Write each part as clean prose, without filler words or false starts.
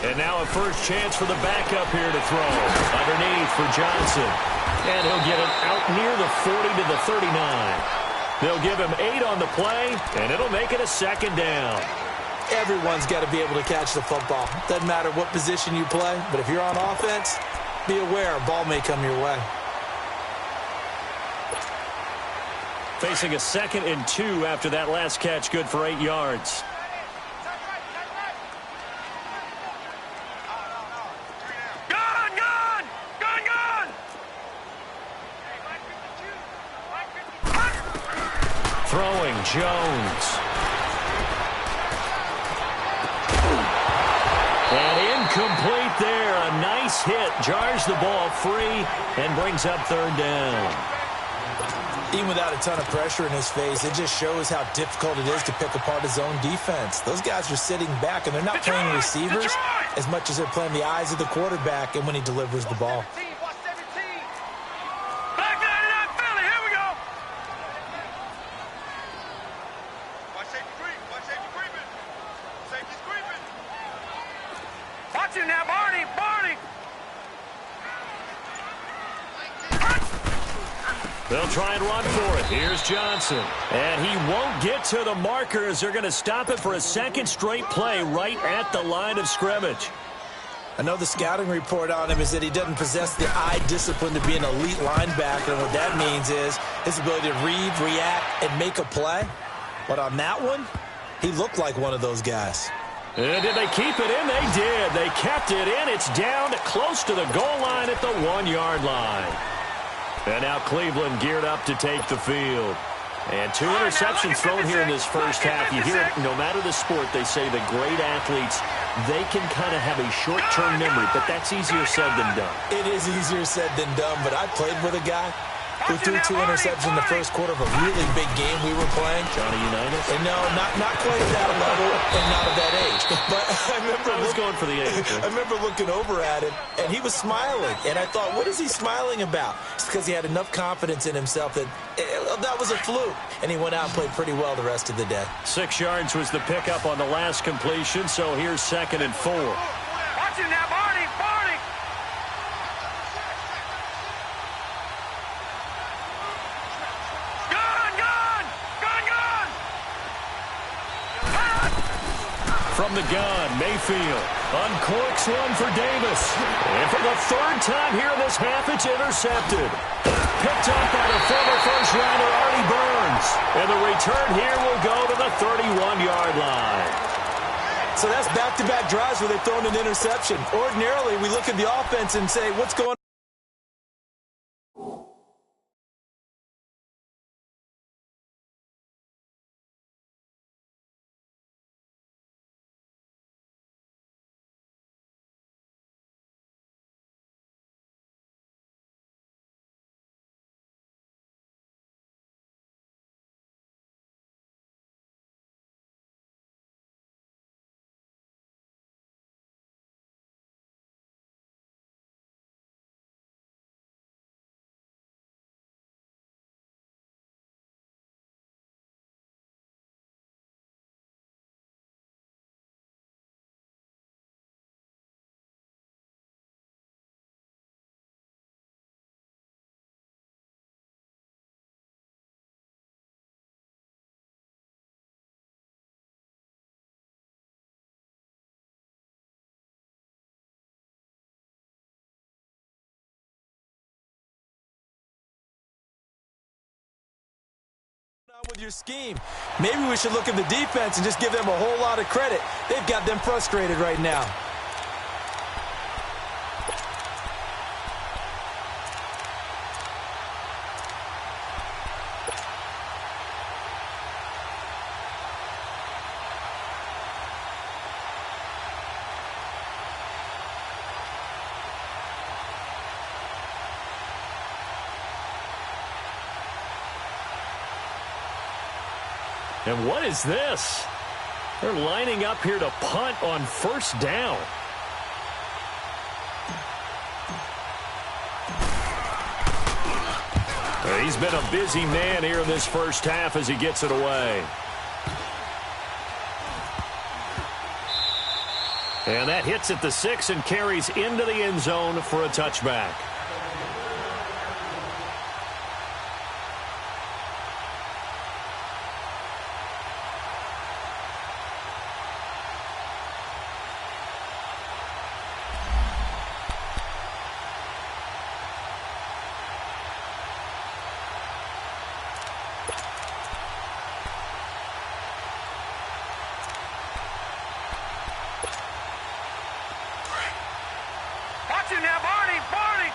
And now a first chance for the backup here to throw. Underneath for Johnson. And he'll get it out near the 40 to the 39. They'll give him 8 on the play, and it'll make it a second down. Everyone's got to be able to catch the football. Doesn't matter what position you play, but if you're on offense, be aware a ball may come your way. Facing a 2nd and 2 after that last catch, good for 8 yards. Throwing Jones. And incomplete there. A nice hit. Jars the ball free and brings up 3rd down. Even without a ton of pressure in his face, it just shows how difficult it is to pick apart his own defense. Those guys are sitting back, and they're not playing receivers as much as they're playing the eyes of the quarterback and when he delivers the ball. They'll try and run for it. Here's Johnson. And he won't get to the marker as they're going to stop it for a 2nd straight play right at the line of scrimmage. I know the scouting report on him is that he doesn't possess the eye discipline to be an elite linebacker. And what that means is his ability to read, react, and make a play. But on that one, he looked like one of those guys. And did they keep it in? They did. They kept it in. It's down close to the goal line at the 1-yard line. And now Cleveland geared up to take the field. And 2 interceptions thrown here in this first half. You hear it, no matter the sport, they say the great athletes, they can kind of have a short-term memory, but that's easier said than done. It is easier said than done, but I played with a guy who threw 2 interceptions in the first quarter of a really big game we were playing. Johnny Unitas? And no, not quite at that level and not at that age. But I was going for the age. I remember looking over at him, and he was smiling. And I thought, what is he smiling about? It's because he had enough confidence in himself that that was a fluke. And he went out and played pretty well the rest of the day. 6 yards was the pickup on the last completion, so here's 2nd and 4. Watch him now, Barney! From the gun, Mayfield uncorks one for Davis. And for the 3rd time here in this half, it's intercepted. Picked up by the former first-rounder, Artie Burns. And the return here will go to the 31-yard line. So that's back-to-back drives where they've thrown an interception. Ordinarily, we look at the offense and say, what's going on? With your scheme, maybe we should look at the defense and just give them a whole lot of credit. They've got them frustrated right now. And what is this? They're lining up here to punt on 1st down. He's been a busy man here in this first half as he gets it away. And that hits at the 6 and carries into the end zone for a touchback. Watch him now, Barney! Barney!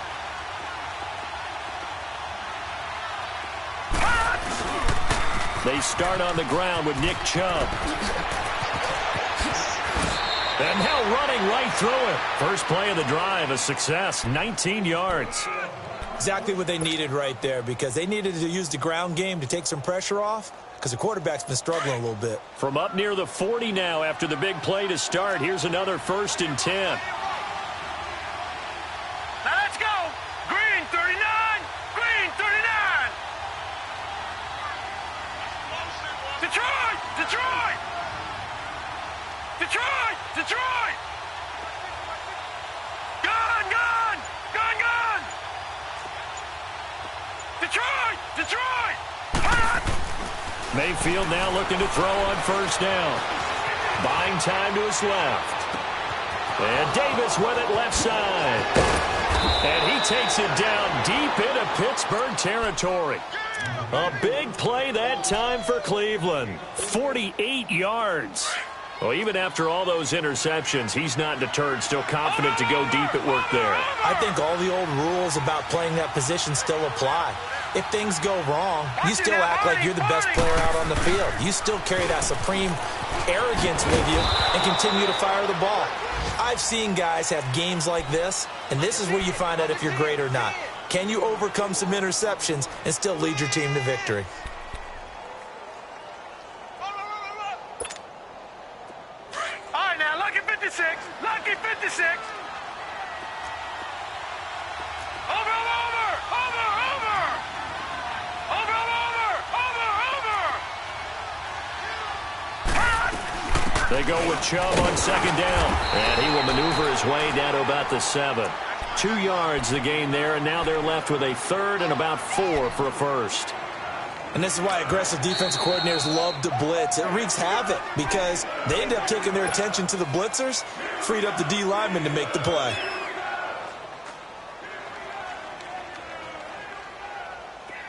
They start on the ground with Nick Chubb. And now running right through it. First play of the drive, a success, 19 yards. Exactly what they needed right there, because they needed to use the ground game to take some pressure off, because the quarterback's been struggling a little bit. From up near the 40 now after the big play to start, here's another 1st and 10. Now let's go! Green 39! Green 39! Detroit! Detroit! Detroit! Detroit! Gun! Gun! Gun! Gun! Detroit! Detroit! Hot! Mayfield now looking to throw on 1st down. Buying time to his left. And Davis with it left side. And he takes it down deep into Pittsburgh territory. A big play that time for Cleveland. 48 yards. Well, even after all those interceptions, he's not deterred, still confident to go deep at work there. I think all the old rules about playing that position still apply. If things go wrong, you still act like you're the best player out on the field. You still carry that supreme arrogance with you and continue to fire the ball. I've seen guys have games like this, and this is where you find out if you're great or not. Can you overcome some interceptions and still lead your team to victory? All right, now, lucky 56. Lucky 56. Over, over, over, over. Over, over, over, over. They go with Chubb on 2nd down. And he will maneuver his way down to about the 7. 2 yards the gain there, and now they're left with a 3rd and about 4 for a 1st. And this is why aggressive defensive coordinators love to blitz. It wreaks havoc because they end up taking their attention to the blitzers, freed up the D lineman to make the play.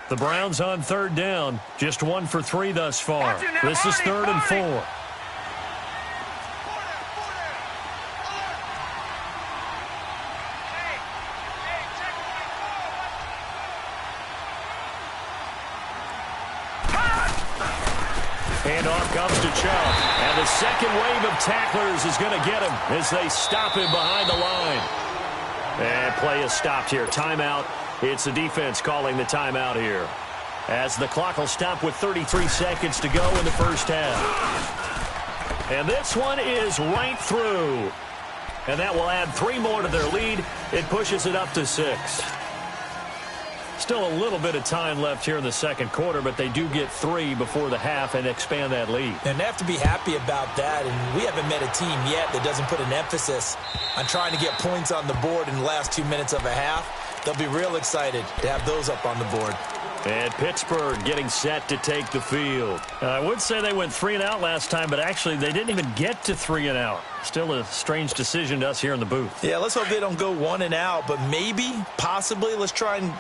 The Browns on 3rd down, just 1 for 3 thus far. This is 3rd and 4. Handoff comes to Chubb. And the second wave of tacklers is going to get him as they stop him behind the line. And play is stopped here. Timeout. It's the defense calling the timeout here. As the clock will stop with 33 seconds to go in the 1st half. And this one is right through. And that will add 3 more to their lead. It pushes it up to 6. Still a little bit of time left here in the 2nd quarter, but they do get 3 before the half and expand that lead. And they have to be happy about that, and we haven't met a team yet that doesn't put an emphasis on trying to get points on the board in the last 2 minutes of a half. They'll be real excited to have those up on the board. And Pittsburgh getting set to take the field. I would say they went 3 and out last time, but actually they didn't even get to 3 and out. Still a strange decision to us here in the booth. Yeah, let's hope they don't go 1 and out, but maybe, possibly, let's try and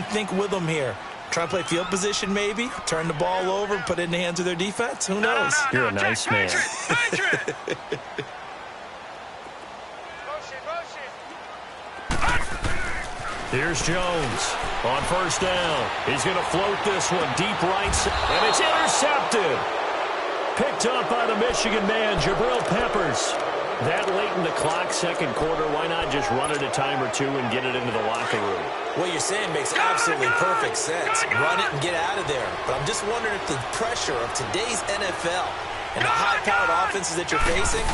think with them here. Try and play field position maybe, turn the ball over, put it in the hands of their defense. Who knows? You're a nice man. Here's Jones on 1st down. He's going to float this one deep right, and it's intercepted. Picked up by the Michigan man, Jabril Peppers. That late in the clock, 2nd quarter, why not just run it a time or 2 and get it into the locker room? What you're saying makes absolutely perfect sense. Run it and get out of there. But I'm just wondering if the pressure of today's NFL and the high-powered offenses that you're facing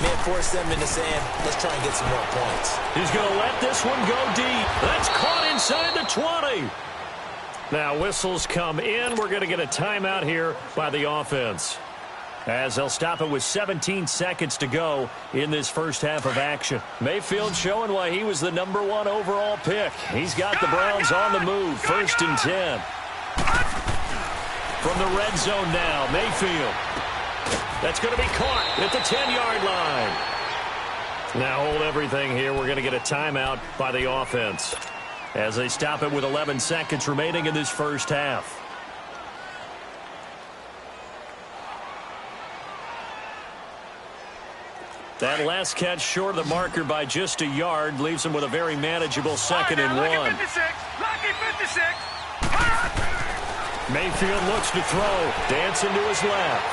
may have forced them into saying, let's try and get some more points. He's going to let this one go deep. That's caught inside the 20. Now whistles come in. We're going to get a timeout here by the offense. as they'll stop it with 17 seconds to go in this first half of action. Mayfield showing why he was the #1 overall pick. He's got the Browns on the move, 1st and 10. From the red zone now, Mayfield. That's going to be caught at the 10-yard line. Now hold everything here. We're going to get a timeout by the offense as they stop it with 11 seconds remaining in this first half. That last catch short of the marker by just a yard leaves him with a very manageable 2nd and 1. Lucky 56. Lucky 56. Mayfield looks to throw. Dancing to his left.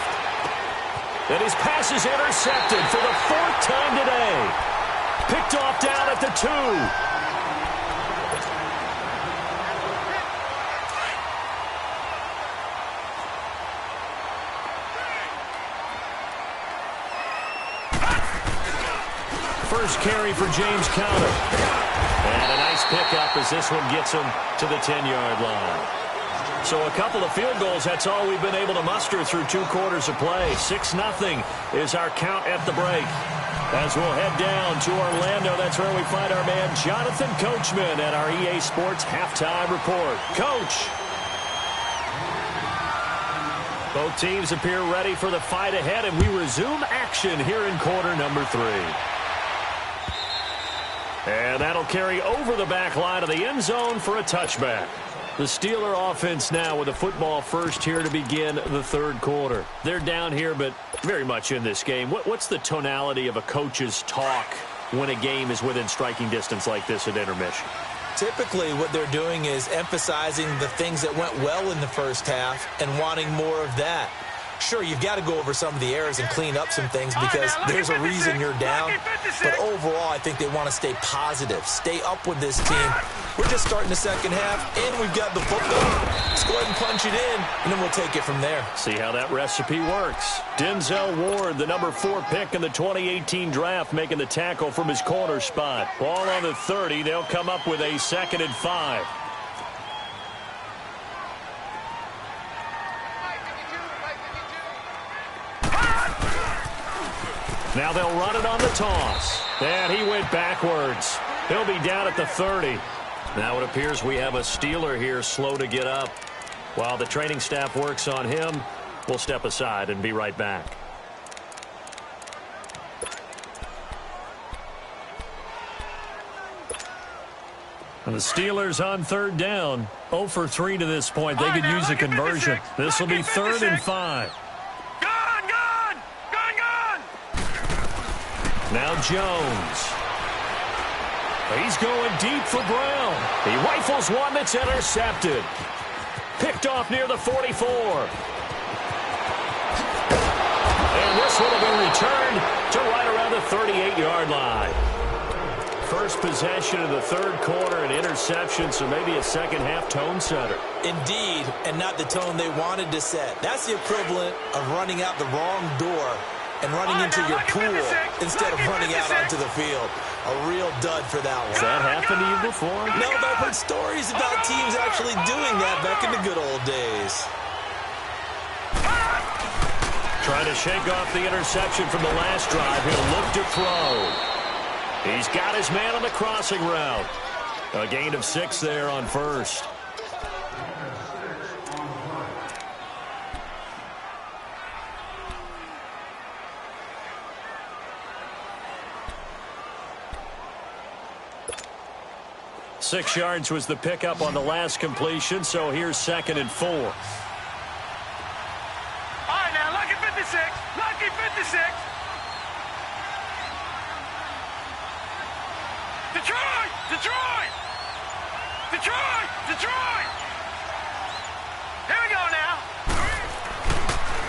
And his pass is intercepted for the 4th time today. Picked off down at the 2. First carry for James Conner. And a nice pickup as this one gets him to the 10-yard line. So a couple of field goals, that's all we've been able to muster through 2 quarters of play. 6-0 is our count at the break. As we'll head down to Orlando, that's where we find our man Jonathan Coachman at our EA Sports Halftime Report. Coach. Both teams appear ready for the fight ahead, and we resume action here in quarter number 3. And that'll carry over the back line of the end zone for a touchback. The Steeler offense now with the football first here to begin the 3rd quarter. They're down here, but very much in this game. What's the tonality of a coach's talk when a game is within striking distance like this at intermission? Typically, what they're doing is emphasizing the things that went well in the first half and wanting more of that. Sure, you've got to go over some of the errors and clean up some things because there's a reason you're down. But overall, I think they want to stay positive, stay up with this team. We're just starting the second half, and we've got the football. Let's go ahead and punch it in, and then we'll take it from there. See how that recipe works. Denzel Ward, the #4 pick in the 2018 draft, making the tackle from his corner spot. Ball on the 30. They'll come up with a 2nd and 5. Now they'll run it on the toss. And he went backwards. He'll be down at the 30. Now it appears we have a Steeler here slow to get up. While the training staff works on him, we'll step aside and be right back. And the Steelers on 3rd down. 0 for 3 to this point. They could use a conversion. This will be 3rd and 5. Now Jones. He's going deep for Brown. He rifles one that's intercepted. Picked off near the 44. And this one will be returned to right around the 38-yard line. First possession of the 3rd quarter, an interception, so maybe a second-half tone setter. Indeed, and not the tone they wanted to set. That's the equivalent of running out the wrong door and running into your pool instead of running out onto the field. A real dud for that one. Has that happened to you before? No, but I've heard stories about teams actually doing that back in the good old days. Trying to shake off the interception from the last drive. He'll look to throw. He's got his man on the crossing route. A gain of 6 there on 1st. Six yards was the pickup on the last completion, so here's 2nd and 4. All right, now, lucky 56. Lucky 56. Detroit! Detroit! Detroit! Detroit! Here we go now.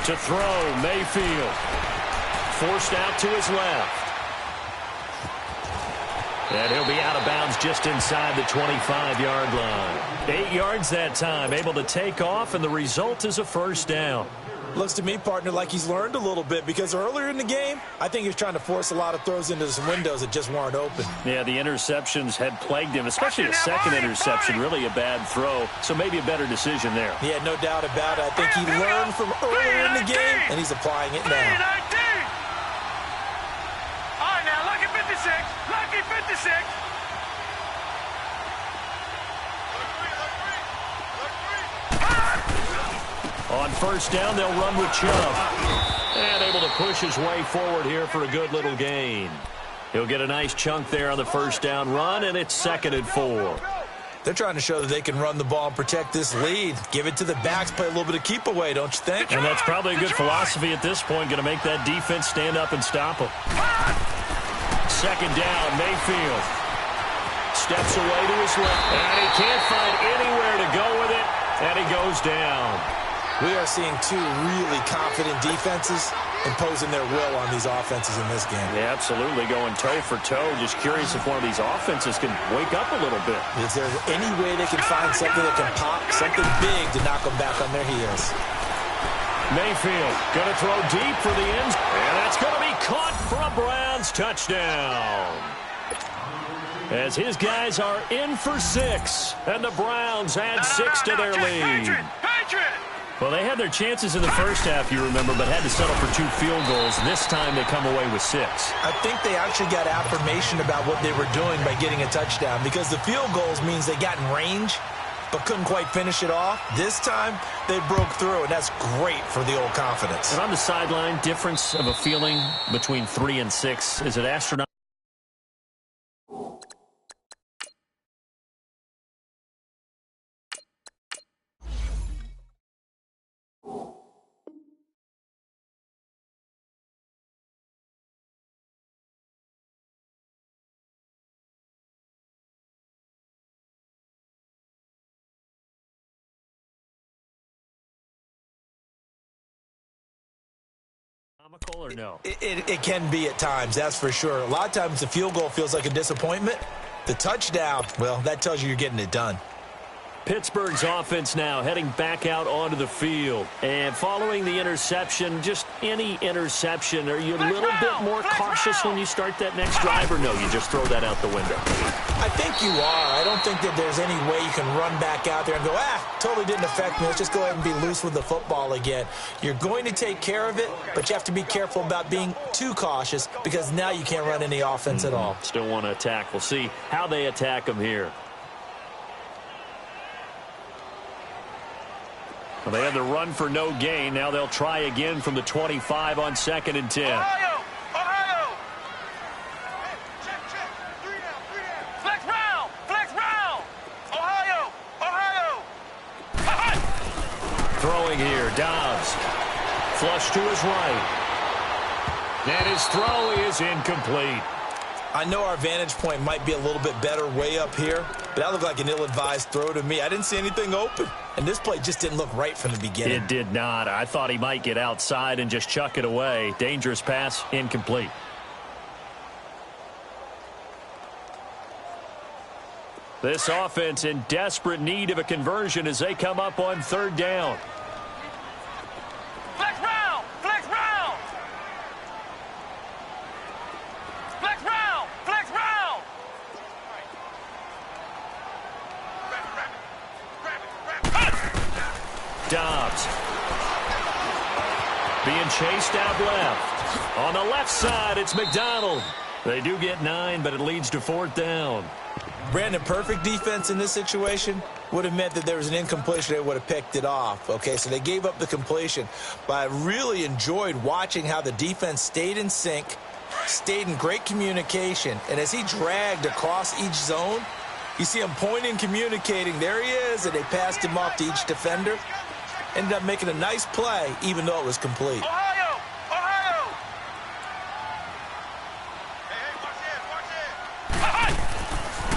To throw, Mayfield. Forced out to his left. And he'll be out of bounds just inside the 25-yard line. 8 yards that time, able to take off, and the result is a 1st down. Looks to me, partner, like he's learned a little bit, because earlier in the game, I think he was trying to force a lot of throws into some windows that just weren't open. Yeah, the interceptions had plagued him, especially the second interception, really a bad throw, so maybe a better decision there. Yeah, no doubt about it. I think he learned from earlier in the game, and he's applying it now. All right, now, lucky 56. Lucky 56. On first down, they'll run with Chubb. And able to push his way forward here for a good little gain. He'll get a nice chunk there on the first down run, and it's 2nd and 4. They're trying to show that they can run the ball and protect this lead. Give it to the backs, play a little bit of keep away, don't you think? And that's probably a good philosophy at this point, going to make that defense stand up and stop them. 2nd down, Mayfield. Steps away to his left, and he can't find anywhere to go with it, and he goes down. We are seeing two really confident defenses imposing their will on these offenses in this game. Yeah, absolutely, going toe for toe. Just curious if one of these offenses can wake up a little bit. Is there any way they can find something that can pop, something big to knock them back on their heels? Mayfield going to throw deep for the end, and that's going to be caught for a Browns touchdown. As his guys are in for 6, and the Browns add 6 to their lead. Well, they had their chances in the first half, you remember, but had to settle for 2 field goals. This time they come away with 6. I think they actually got affirmation about what they were doing by getting a touchdown, because the field goals means they got in range but couldn't quite finish it off. This time they broke through, and that's great for the old confidence. And on the sideline, difference of a feeling between 3 and 6, is it astronomical? Or no? It can be at times, that's for sure. A lot of times the field goal feels like a disappointment. The touchdown, well, that tells you you're getting it done. Pittsburgh's offense now heading back out onto the field. And following the interception, just any interception, are you a little bit more cautious when you start that next drive, or no, you just throw that out the window? I think you are. I don't think that there's any way you can run back out there and go, totally didn't affect me. Let's just go ahead and be loose with the football again. You're going to take care of it, but you have to be careful about being too cautious, because now you can't run any offense at all. Still want to attack. We'll see how they attack them here. Well, they had the run for no gain. Now they'll try again from the 25 on 2nd and 10. Ohio! Ohio! Check. 3 down. Flex round! Flex round! Ohio! Ohio! Throwing here, Dobbs. Flush to his right. And his throw is incomplete. I know our vantage point might be a little bit better way up here, but that looked like an ill-advised throw to me. I didn't see anything open, and this play just didn't look right from the beginning. It did not. I thought he might get outside and just chuck it away. Dangerous pass, incomplete. This offense in desperate need of a conversion as they come up on 3rd down. Flex round! Flex round! Flex round! Flex round! Dobbs. Being chased out left. On the left side, it's McDonald. They do get 9, but it leads to 4th down. Brandon, perfect defense in this situation would have meant that there was an incompletion. They would have picked it off. Okay, so they gave up the completion. But I really enjoyed watching how the defense stayed in sync, stayed in great communication. And as he dragged across each zone, you see him pointing, communicating. There he is, and they passed him off to each defender. Ended up making a nice play, even though it was complete. Ohio! Ohio!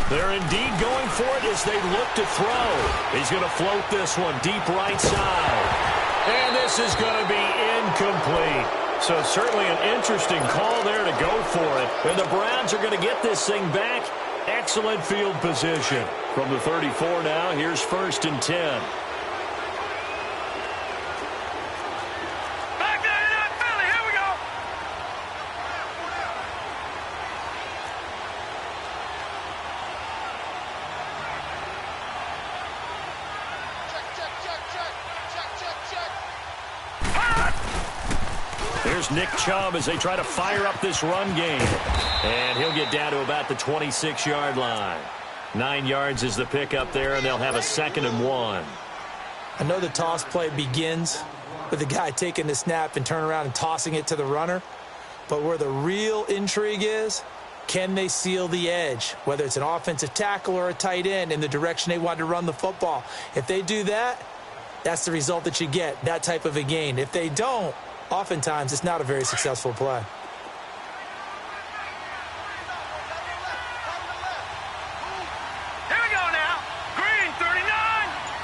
They're indeed going for it as they look to throw. He's going to float this one deep right side. And this is going to be incomplete. So certainly an interesting call there to go for it. And the Browns are going to get this thing back. Excellent field position. From the 34 now, here's 1st and 10. here's Nick Chubb as they try to fire up this run game. And he'll get down to about the 26-yard line. 9 yards is the pickup there, and they'll have a 2nd and 1. I know the toss play begins with the guy taking the snap and turn around and tossing it to the runner. But where the real intrigue is, can they seal the edge, whether it's an offensive tackle or a tight end, in the direction they want to run the football? If they do that, that's the result that you get, that type of a gain. If they don't, oftentimes it's not a very successful play. Here we go now. Green 39.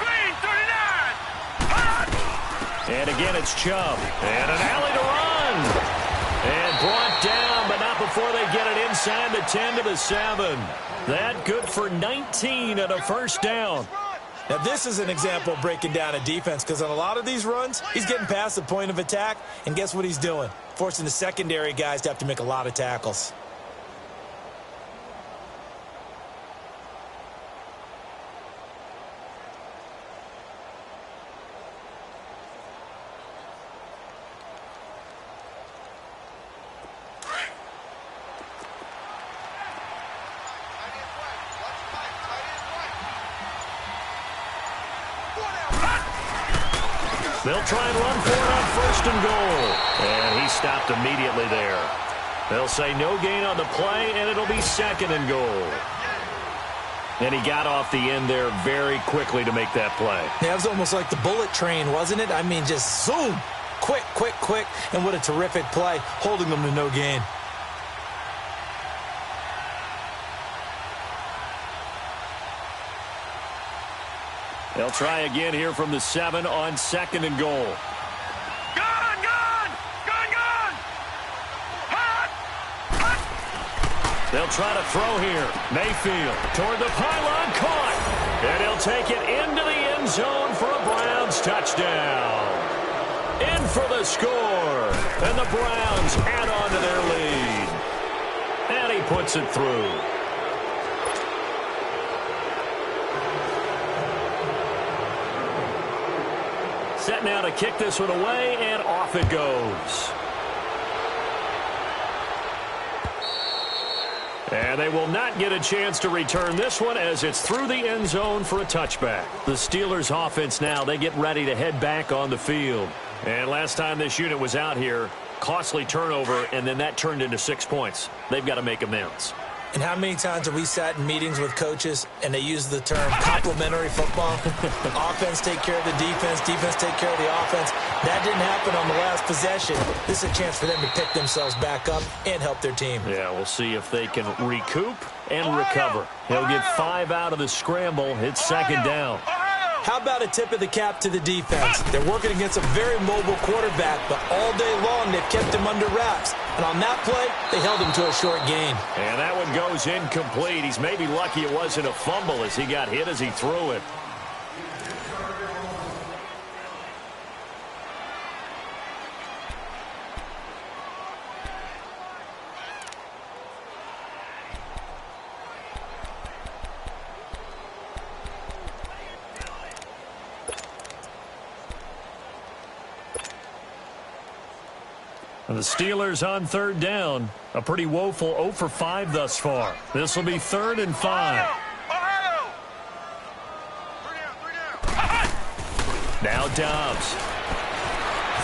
Green 39. Hot. And again, it's Chubb. And an alley to run. And brought down, but not before they get it inside the 10 to the 7. That good for 19 and a first down. Now, this is an example of breaking down a defense, because on a lot of these runs, he's getting past the point of attack, and guess what he's doing? Forcing the secondary guys to have to make a lot of tackles. They'll try and run for it on 1st and goal. And he stopped immediately there. They'll say no gain on the play, and it'll be 2nd and goal. And he got off the end there very quickly to make that play. Yeah, it was almost like the bullet train, wasn't it? I mean, just zoom. Quick, quick, quick. And what a terrific play, holding them to no gain. They'll try again here from the 7 on 2nd and goal. Gun, gun. Gun, gun. Hot. Hot. They'll try to throw here. Mayfield toward the pylon, caught. And he'll take it into the end zone for a Browns touchdown. In for the score. And the Browns add on to their lead. And he puts it through. Set now to kick this one away, and off it goes. And they will not get a chance to return this one as it's through the end zone for a touchback. The Steelers offense now, they get ready to head back on the field. And last time this unit was out here, costly turnover, and then that turned into 6 points. They've got to make amends. And how many times have we sat in meetings with coaches and they use the term complementary football? Offense take care of the defense, defense take care of the offense. That didn't happen on the last possession. This is a chance for them to pick themselves back up and help their team. Yeah, we'll see if they can recoup and recover. He'll get 5 out of the scramble. It's 2nd down. How about a tip of the cap to the defense? They're working against a very mobile quarterback, but all day long they've kept him under wraps. And on that play, they held him to a short gain. And that one goes incomplete. He's maybe lucky it wasn't a fumble as he got hit as he threw it. And the Steelers on 3rd down. A pretty woeful 0 for 5 thus far. This will be 3rd and 5. Now Dobbs.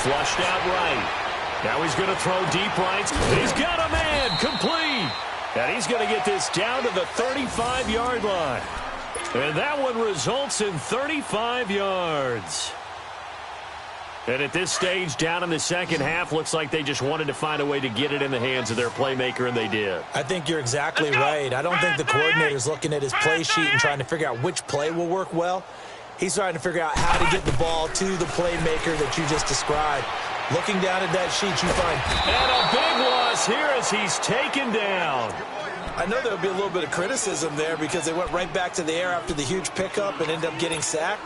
Flushed out right. Now he's going to throw deep right. He's got a man. Complete. And he's going to get this down to the 35-yard line. And that one results in 35 yards. And at this stage, down in the second half, looks like they just wanted to find a way to get it in the hands of their playmaker, and they did. I think you're exactly right. I don't think the coordinator's looking at his play sheet and trying to figure out which play will work well. He's trying to figure out how to get the ball to the playmaker that you just described. Looking down at that sheet, you find... And a big loss here as he's taken down. I know there'll be a little bit of criticism there because they went right back to the air after the huge pickup and ended up getting sacked.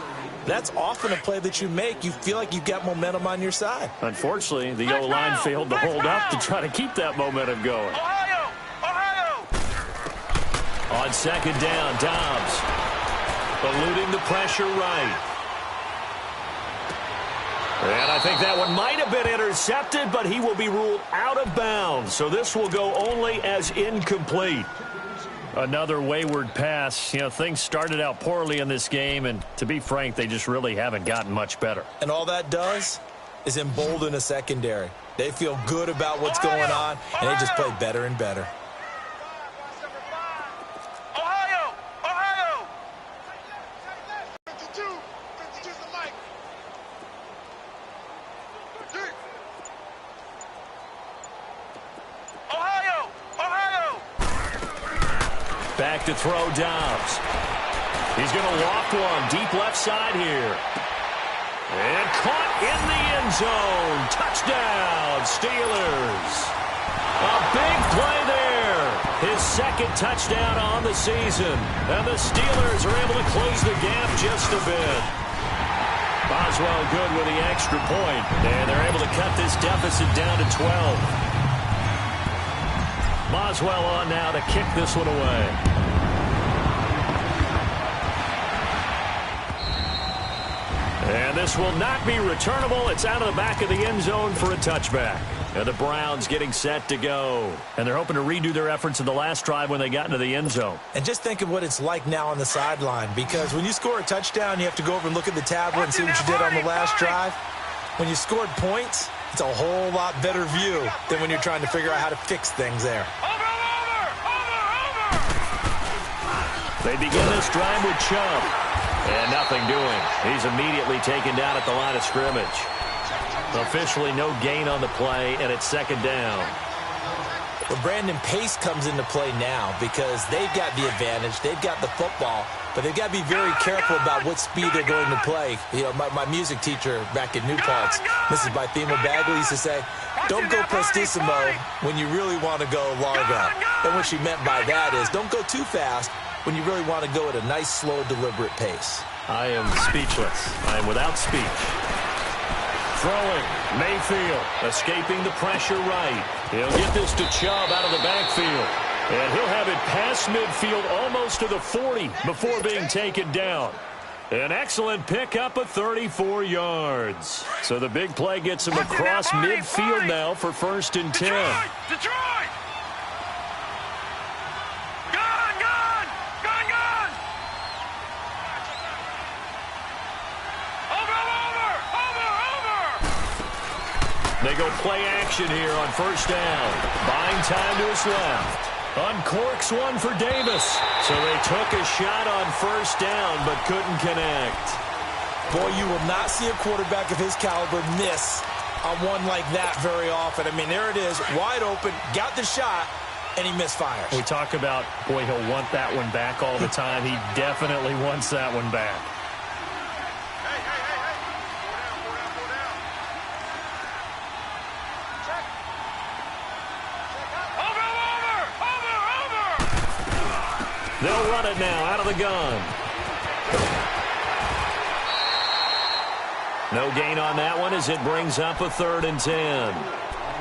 That's often a play that you make. You feel like you've got momentum on your side. Unfortunately, the O-line failed to hold up to try to keep that momentum going. Ohio! Ohio! On 2nd down, Dobbs eluding the pressure right. And I think that one might have been intercepted, but he will be ruled out of bounds. So this will go only as incomplete. Another wayward pass. You know, things started out poorly in this game, and to be frank, they just really haven't gotten much better. And all that does is embolden a secondary. They feel good about what's going on, and they just play better and better. Back to throw Dobbs. He's going to loft one deep left side here. And caught in the end zone. Touchdown, Steelers. A big play there. His second touchdown on the season. And the Steelers are able to close the gap just a bit. Boswell good with the extra point. And they're able to cut this deficit down to 12. Boswell on now to kick this one away. And this will not be returnable. It's out of the back of the end zone for a touchback. And the Browns getting set to go. And they're hoping to redo their efforts in the last drive when they got into the end zone. And just think of what it's like now on the sideline, because when you score a touchdown, you have to go over and look at the tablet and see what you did on the last drive. When you scored points, it's a whole lot better view than when you're trying to figure out how to fix things there. They begin this drive with Chubb. And nothing doing. He's immediately taken down at the line of scrimmage. Officially no gain on the play, and it's second down. Well, Brandon, pace comes into play now because they've got the advantage. They've got the football, but they've got to be very careful about what speed they're going to play. You know, my music teacher back in New Paltz, Mrs. Bythema Bagley, used to say, don't go prestissimo when you really want to go largo. And what she meant by that is don't go too fast when you really want to go at a nice, slow, deliberate pace. I am speechless. I am without speech. Throwing. Mayfield escaping the pressure right. He'll get this to Chubb out of the backfield. And he'll have it past midfield almost to the 40 before being taken down. An excellent pickup of 34 yards. So the big play gets him across midfield now for 1st and 10. Detroit! They go play action here on 1st down. Buying time to his left. Uncorks one for Davis. So they took a shot on 1st down but couldn't connect. Boy, you will not see a quarterback of his caliber miss on one like that very often. I mean, there it is, wide open, got the shot, and he misfires. We talk about, boy, he'll want that one back all the time. He definitely wants that one back. They'll run it now out of the gun. No gain on that one as it brings up a 3rd and 10.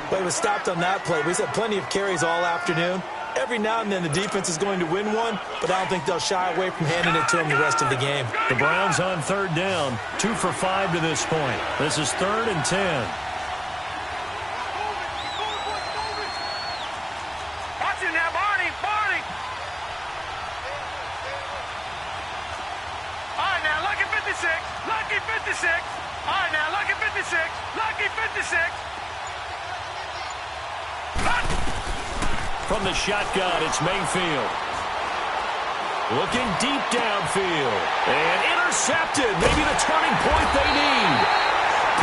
Well, he was stopped on that play. We've had plenty of carries all afternoon. Every now and then the defense is going to win one, but I don't think they'll shy away from handing it to him the rest of the game. The Browns on 3rd down, 2 for 5 to this point. This is 3rd and 10. Lucky 56. All right, now, lucky 56. Lucky 56. From the shotgun, it's Mayfield. Looking deep downfield. And intercepted. Maybe the turning point they need.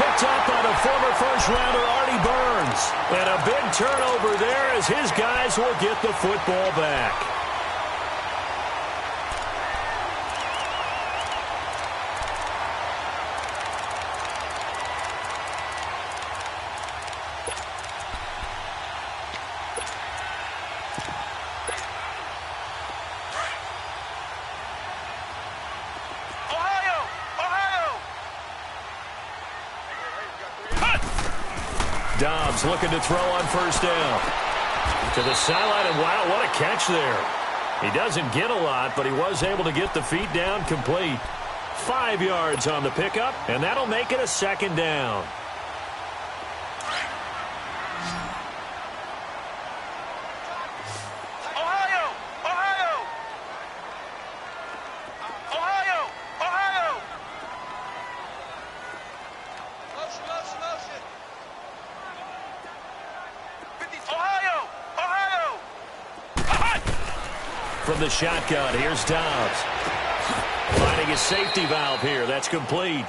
Picked up by the former first-rounder Artie Burns. And a big turnover there as his guys will get the football back. Dobbs looking to throw on 1st down. To the sideline, and wow, what a catch there. He doesn't get a lot, but he was able to get the feet down complete. 5 yards on the pickup, and that'll make it a second down. From the shotgun, here's Dobbs. Finding his safety valve here. That's complete.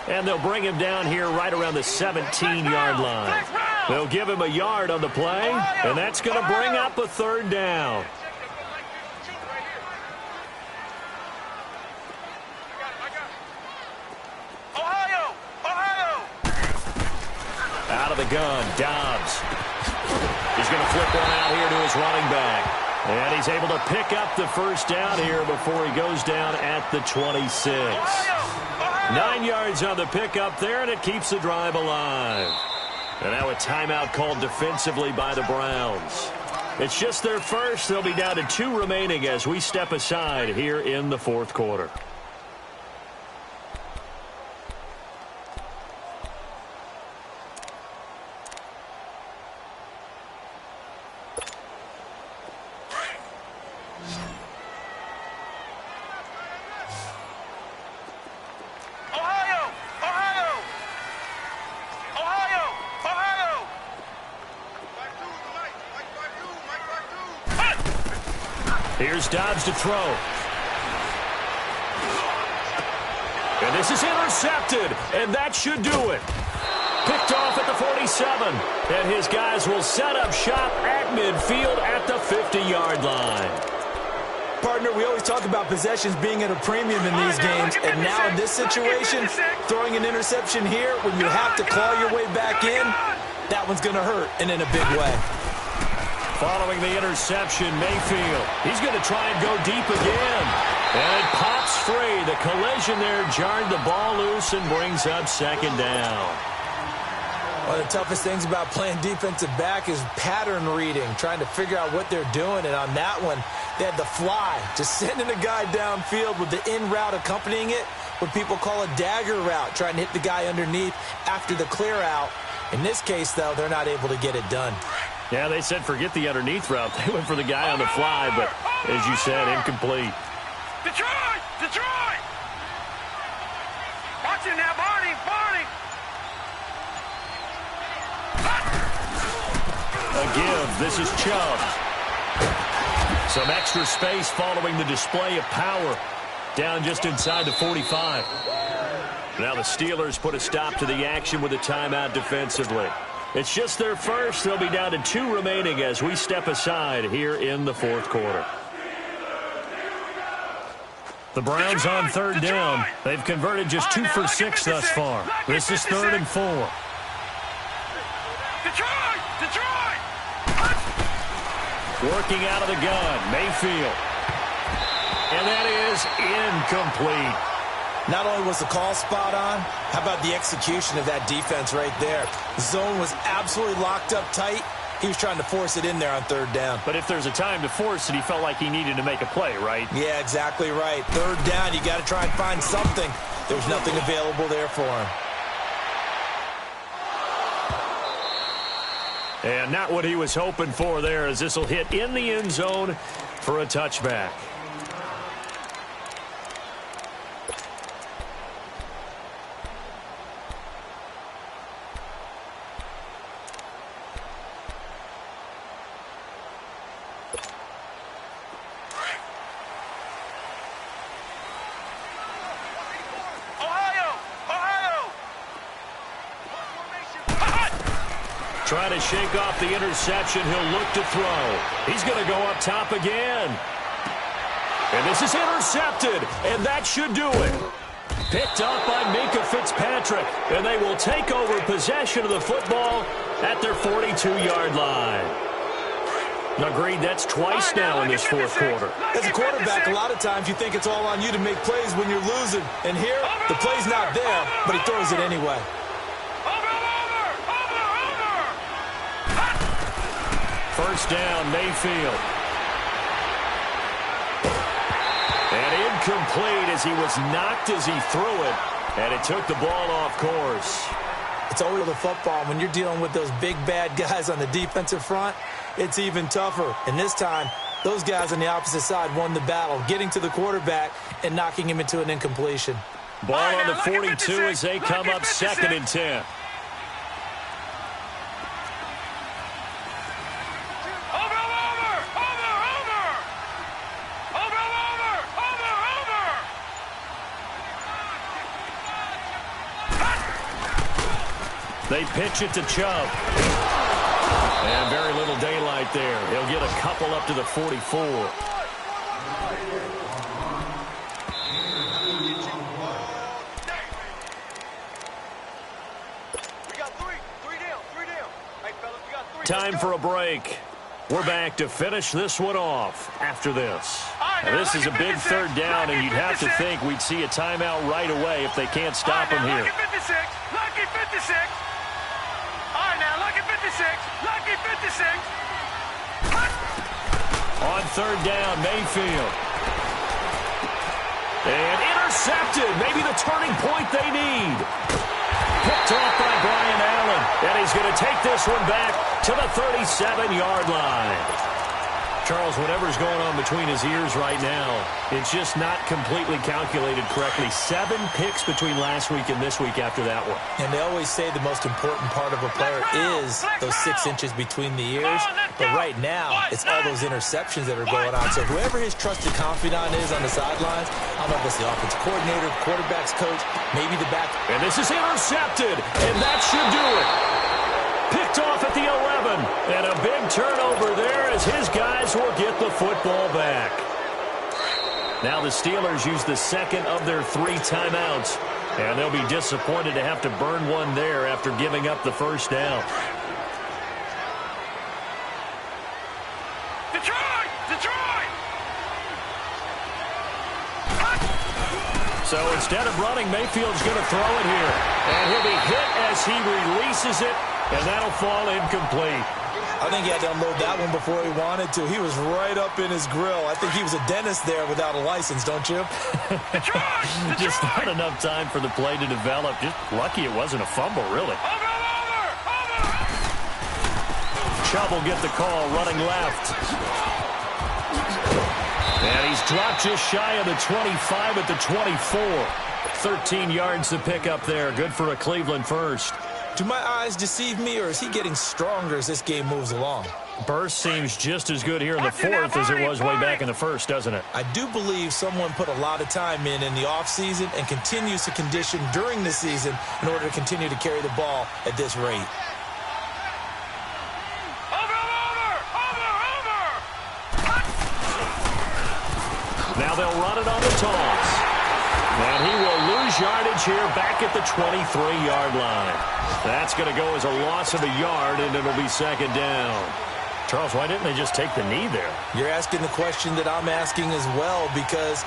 And they'll bring him down here right around the 17-yard line. They'll give him a yard on the play, and that's going to bring up a third down. Out of the gun, Dobbs. He's going to flip one out here to his running back. And he's able to pick up the first down here before he goes down at the 26. 9 yards on the pickup there, and it keeps the drive alive. And now a timeout called defensively by the Browns. It's just their first. They'll be down to 2 remaining as we step aside here in the fourth quarter. Here's Dobbs to throw. And this is intercepted, and that should do it. Picked off at the 47, and his guys will set up shop at midfield at the 50-yard line. Partner, we always talk about possessions being at a premium in these games, and now in this situation, throwing an interception here when you have to claw your way back in, that one's going to hurt, and in a big way. Following the interception, Mayfield, he's going to try and go deep again. And it pops free. The collision there jarred the ball loose and brings up second down. One of the toughest things about playing defensive back is pattern reading, trying to figure out what they're doing. And on that one, they had the fly, just sending a guy downfield with the in route accompanying it, what people call a dagger route, trying to hit the guy underneath after the clear out. In this case, though, they're not able to get it done. Yeah, they said forget the underneath route. They went for the guy on the fly, but as you said, incomplete. Detroit! Detroit! Watch it now, Barney! Barney! A give. This is Chubb. Some extra space following the display of power. Down just inside the 45. Now the Steelers put a stop to the action with a timeout defensively. It's just their first. They'll be down to 2 remaining as we step aside here in the fourth quarter. The Browns on third down. They've converted just 2 for 6 thus far. This is 3rd and 4. Detroit! Detroit! Working out of the gun, Mayfield. And that is incomplete. Not only was the call spot on, how about the execution of that defense right there? The zone was absolutely locked up tight. He was trying to force it in there on third down. But if there's a time to force it, he felt like he needed to make a play, right? Yeah, exactly right. Third down, you got to try and find something. There was nothing available there for him. And not what he was hoping for there, as this will hit in the end zone for a touchback. Trying to shake off the interception. He'll look to throw. He's going to go up top again. And this is intercepted, and that should do it. Picked up by Minkah Fitzpatrick, and they will take over possession of the football at their 42-yard line. Agreed, that's twice now in this fourth quarter. As a quarterback, a lot of times you think it's all on you to make plays when you're losing. And here, the play's not there, but he throws it anyway. First down, Mayfield. And incomplete as he was knocked as he threw it, and it took the ball off course. It's always the football. When you're dealing with those big, bad guys on the defensive front, it's even tougher. And this time, those guys on the opposite side won the battle, getting to the quarterback and knocking him into an incompletion. Ball on the 42 as they come up 2nd and 10. They pitch it to Chubb. And very little daylight there. He'll get a couple up to the 44. Time for a break. We're back to finish this one off after this. Now, this is a big 3rd down, and you'd have to think we'd see a timeout right away if they can't stop him here. Lucky 56. Lucky 56. All right, now, lucky 56. Lucky 56. On 3rd down, Mayfield. And intercepted. Maybe the turning point they need. Picked off by Brian Allen. And he's going to take this one back to the 37-yard line. Charles, whatever's going on between his ears right now, it's just not completely calculated correctly. 7 picks between last week and this week after that one. And they always say the most important part of a player is those 6 inches between the ears. But right now, it's all those interceptions that are going on. So whoever his trusted confidant is on the sidelines, I don't know if it's the offensive coordinator, quarterback's coach, maybe the back. And this is intercepted, and that should do it. Picked off at the 11, and a big turnover there as his guys will get the football back. Now the Steelers use the 2nd of their 3 timeouts, and they'll be disappointed to have to burn one there after giving up the 1st down. Detroit! Detroit! So instead of running, Mayfield's going to throw it here. And he'll be hit as he releases it, and that'll fall incomplete. I think he had to unload that one before he wanted to. He was right up in his grill. I think he was a dentist there without a license, don't you? Just not enough time for the play to develop. Just lucky it wasn't a fumble, really. Over! Chubb will get the call running left. And he's dropped just shy of the 25 at the 24. 13 yards to pick up there. Good for a Cleveland first. Do my eyes deceive me, or is he getting stronger as this game moves along? Burst seems just as good here in the 4th as it was way back in the 1st, doesn't it? I do believe someone put a lot of time in the offseason and continues to condition during the season in order to continue to carry the ball at this rate. Now they'll run it on the toss. And he will lose yardage here back at the 23-yard line. That's going to go as a loss of a yard, and it'll be 2nd down. Charles, why didn't they just take the knee there? You're asking the question that I'm asking as well, because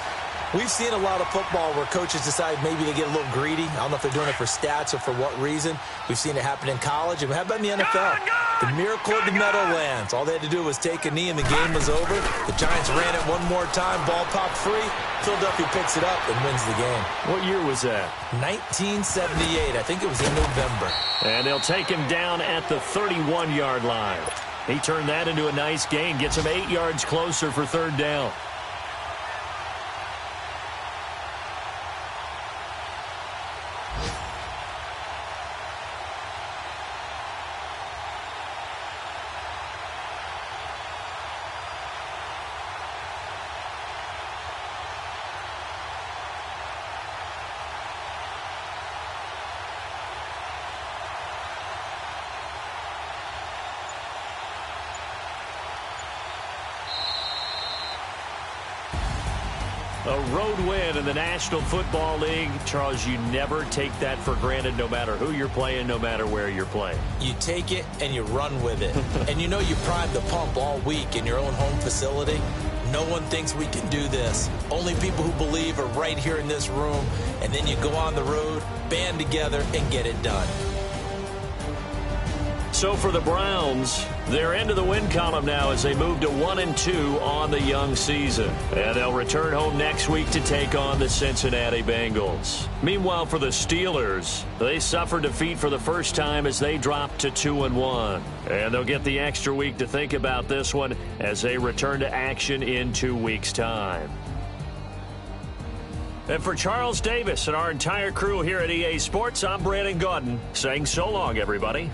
we've seen a lot of football where coaches decide maybe they get a little greedy. I don't know if they're doing it for stats or for what reason. We've seen it happen in college, and how about in the NFL? The miracle of the Meadowlands. All they had to do was take a knee, and the game was over. The Giants ran it one more time. Ball popped free. Philadelphia picks it up and wins the game. What year was that? 1978. I think it was in November. And they'll take him down at the 31-yard line. He turned that into a nice gain. Gets him 8 yards closer for 3rd down. A road win in the National Football League. Charles, you never take that for granted no matter who you're playing, no matter where you're playing. You take it and you run with it. And you know you primed the pump all week in your own home facility. No one thinks we can do this. Only people who believe are right here in this room. And then you go on the road, band together, and get it done. So for the Browns, they're into the win column now as they move to 1-2 on the young season. And they'll return home next week to take on the Cincinnati Bengals. Meanwhile, for the Steelers, they suffered defeat for the first time as they dropped to 2-1. And they'll get the extra week to think about this one as they return to action in 2 weeks' time. And for Charles Davis and our entire crew here at EA Sports, I'm Brandon Gaudin saying so long, everybody.